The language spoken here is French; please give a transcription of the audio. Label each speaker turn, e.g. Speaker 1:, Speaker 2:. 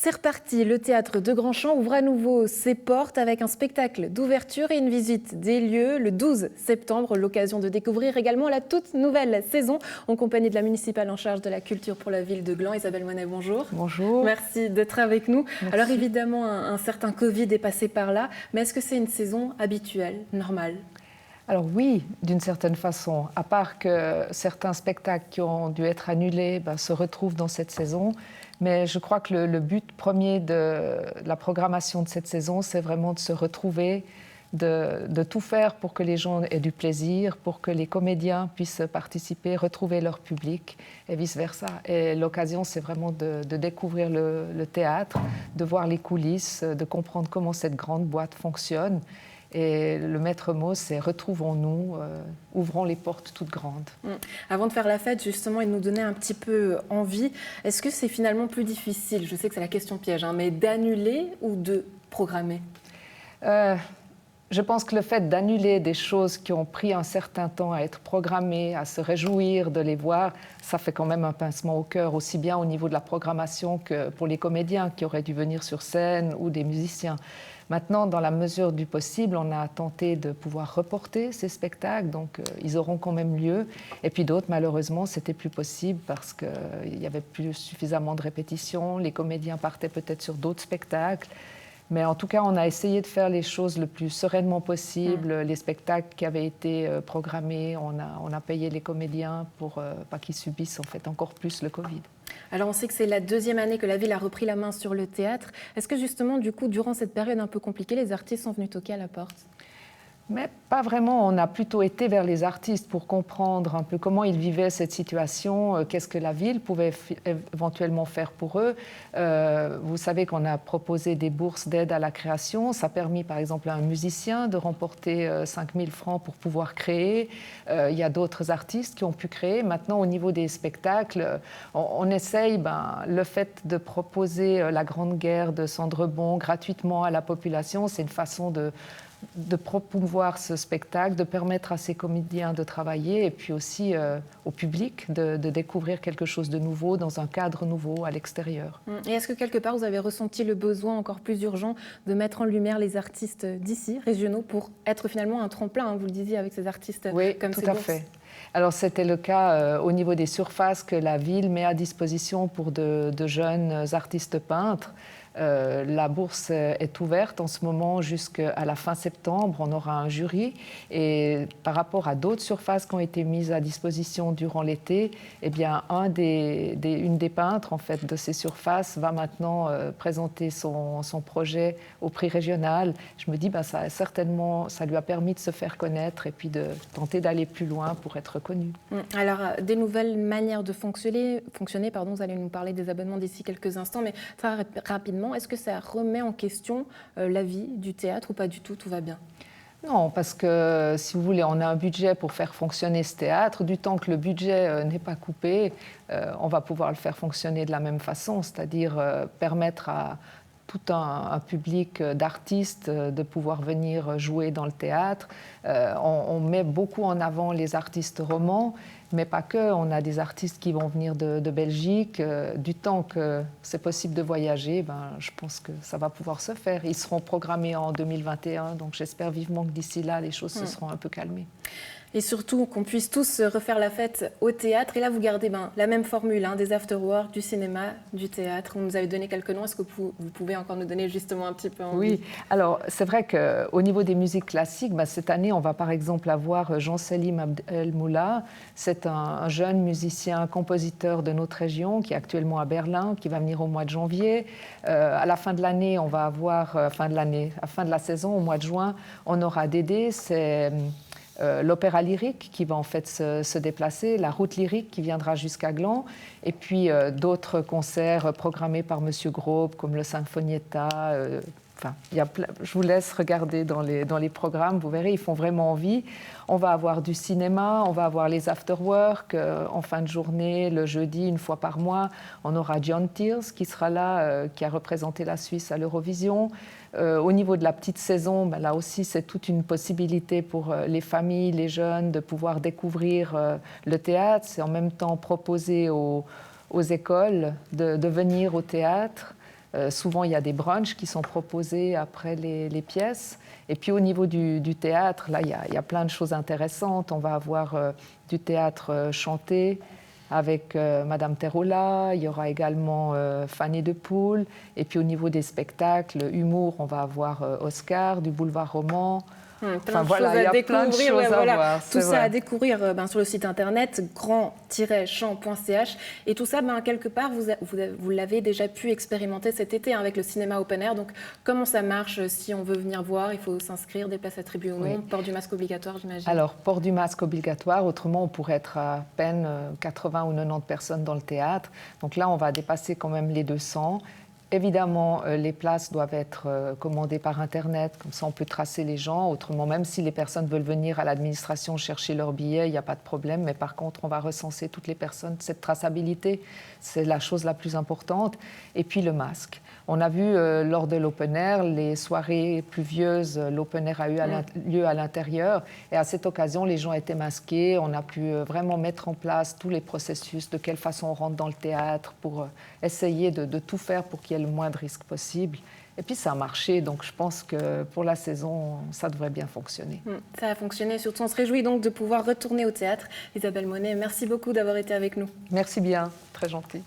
Speaker 1: c'est reparti. Le théâtre de Grandchamp ouvre à nouveau ses portes avec un spectacle d'ouverture et une visite des lieux le 12 septembre. L'occasion de découvrir également la toute nouvelle saison en compagnie de la municipale en charge de la culture pour la ville de Gland. Isabelle Monet, bonjour.
Speaker 2: Bonjour.
Speaker 1: Merci d'être avec nous.
Speaker 2: Merci.
Speaker 1: Alors évidemment, un certain Covid est passé par là, mais est-ce que c'est une saison habituelle, normale ?
Speaker 2: Alors oui, d'une certaine façon, à part que certains spectacles qui ont dû être annulés se retrouvent dans cette saison. Mais je crois que le but premier de la programmation de cette saison, c'est vraiment de se retrouver, de tout faire pour que les gens aient du plaisir, pour que les comédiens puissent participer, retrouver leur public et vice-versa. Et l'occasion, c'est vraiment de découvrir le théâtre, de voir les coulisses, de comprendre comment cette grande boîte fonctionne. Et le maître mot, c'est retrouvons-nous, ouvrons les portes toutes grandes.
Speaker 1: Avant de faire la fête, justement, et de nous donner un petit peu envie, est-ce que c'est finalement plus difficile, je sais que c'est la question piège, mais d'annuler ou de programmer ?
Speaker 2: Je pense que le fait d'annuler des choses qui ont pris un certain temps à être programmées, à se réjouir de les voir, ça fait quand même un pincement au cœur, aussi bien au niveau de la programmation que pour les comédiens qui auraient dû venir sur scène ou des musiciens. Maintenant, dans la mesure du possible, on a tenté de pouvoir reporter ces spectacles, donc ils auront quand même lieu. Et puis d'autres, malheureusement, c'était plus possible parce qu'il n'y avait plus suffisamment de répétitions, les comédiens partaient peut-être sur d'autres spectacles. Mais en tout cas, on a essayé de faire les choses le plus sereinement possible. Les spectacles qui avaient été programmés, on a payé les comédiens pour pas qu'ils subissent en fait encore plus le Covid.
Speaker 1: Alors on sait que c'est la deuxième année que la ville a repris la main sur le théâtre. Est-ce que justement, du coup, durant cette période un peu compliquée, les artistes sont venus toquer à la porte ?
Speaker 2: Mais pas vraiment, on a plutôt été vers les artistes pour comprendre un peu comment ils vivaient cette situation, qu'est-ce que la ville pouvait éventuellement faire pour eux. Vous savez qu'on a proposé des bourses d'aide à la création, ça a permis par exemple à un musicien de remporter 5 000 francs pour pouvoir créer. Il y a d'autres artistes qui ont pu créer. Maintenant au niveau des spectacles, on essaye le fait de proposer La Grande Guerre de Sandrebon gratuitement à la population, c'est une façon de promouvoir ce spectacle, de permettre à ces comédiens de travailler et puis aussi au public de découvrir quelque chose de nouveau dans un cadre nouveau à l'extérieur.
Speaker 1: Et est-ce que quelque part vous avez ressenti le besoin encore plus urgent de mettre en lumière les artistes d'ici, régionaux, pour être finalement un tremplin, vous le disiez, avec ces artistes
Speaker 2: oui,
Speaker 1: comme ces
Speaker 2: tout à
Speaker 1: bourses ?
Speaker 2: fait. Alors c'était le cas au niveau des surfaces que la ville met à disposition pour de jeunes artistes peintres. La bourse est ouverte en ce moment jusqu'à la fin septembre. On aura un jury et par rapport à d'autres surfaces qui ont été mises à disposition durant l'été, eh bien, une des peintres en fait, de ces surfaces va maintenant présenter son projet au prix régional. Je me dis ça lui a permis de se faire connaître et puis de tenter d'aller plus loin pour être reconnu.
Speaker 1: Alors, des nouvelles manières de fonctionner, vous allez nous parler des abonnements d'ici quelques instants, mais très rapidement, est-ce que ça remet en question la vie du théâtre ou pas du tout, tout va bien ?
Speaker 2: Non, parce que, si vous voulez, on a un budget pour faire fonctionner ce théâtre. Du temps que le budget n'est pas coupé, on va pouvoir le faire fonctionner de la même façon, c'est-à-dire permettre à tout un public d'artistes de pouvoir venir jouer dans le théâtre. On met beaucoup en avant les artistes romans, mais pas que. On a des artistes qui vont venir de Belgique. Du temps que c'est possible de voyager, je pense que ça va pouvoir se faire. Ils seront programmés en 2021, donc j'espère vivement que d'ici là, les choses se seront un peu calmées.
Speaker 1: Et surtout qu'on puisse tous refaire la fête au théâtre. Et là, vous gardez la même formule, des after-work, du cinéma, du théâtre. On nous avait donné quelques noms. Est-ce que vous pouvez encore nous donner justement un petit peu envie ?
Speaker 2: Oui, alors c'est vrai qu'au niveau des musiques classiques, cette année, on va par exemple avoir Jean-Selim Abdelmoula. C'est un jeune musicien, compositeur de notre région qui est actuellement à Berlin, qui va venir au mois de janvier. À la fin de l'année, on va avoir, à la fin de la saison, au mois de juin, on aura Dédé. C'est l'opéra lyrique qui va en fait se déplacer, la route lyrique qui viendra jusqu'à Gland, et puis d'autres concerts programmés par Monsieur Grobe, comme le Sinfonietta. Je vous laisse regarder dans les programmes, vous verrez, ils font vraiment envie. On va avoir du cinéma, on va avoir les after-work en fin de journée, le jeudi, une fois par mois. On aura John Tears qui sera là, qui a représenté la Suisse à l'Eurovision. Au niveau de la petite saison, là aussi, c'est toute une possibilité pour les familles, les jeunes, de pouvoir découvrir le théâtre. C'est en même temps proposer aux écoles de venir au théâtre. Souvent, il y a des brunchs qui sont proposés après les pièces. Et puis au niveau du théâtre, là, il y a plein de choses intéressantes. On va avoir du théâtre chanté avec Madame Terola. Il y aura également Fanny de Poule. Et puis au niveau des spectacles, humour, on va avoir Oscar du Boulevard Roman.
Speaker 1: Plein de choses à découvrir. Tout ça à découvrir sur le site internet grand-champ.ch. Et tout ça, quelque part, vous l'avez déjà pu expérimenter cet été avec le cinéma open air. Donc, comment ça marche si on veut venir voir? Il faut s'inscrire, des places attribuées ou non? Oui. Port du masque obligatoire, j'imagine.
Speaker 2: Alors, port du masque obligatoire. Autrement, on pourrait être à peine 80 ou 90 personnes dans le théâtre. Donc là, on va dépasser quand même les 200. Évidemment, les places doivent être commandées par Internet, comme ça on peut tracer les gens. Autrement, même si les personnes veulent venir à l'administration chercher leurs billets, il n'y a pas de problème. Mais par contre, on va recenser toutes les personnes. Cette traçabilité, c'est la chose la plus importante. Et puis le masque. On a vu lors de l'open air, les soirées pluvieuses, l'open air a eu lieu à l'intérieur. Et à cette occasion, les gens étaient masqués. On a pu vraiment mettre en place tous les processus, de quelle façon on rentre dans le théâtre, pour essayer de tout faire pour qu'il y ait le moins de risques possible. Et puis ça a marché, donc je pense que pour la saison, ça devrait bien fonctionner.
Speaker 1: Ça a fonctionné, surtout on se réjouit donc de pouvoir retourner au théâtre. Isabelle Monet, merci beaucoup d'avoir été avec nous.
Speaker 2: Merci bien, très gentil.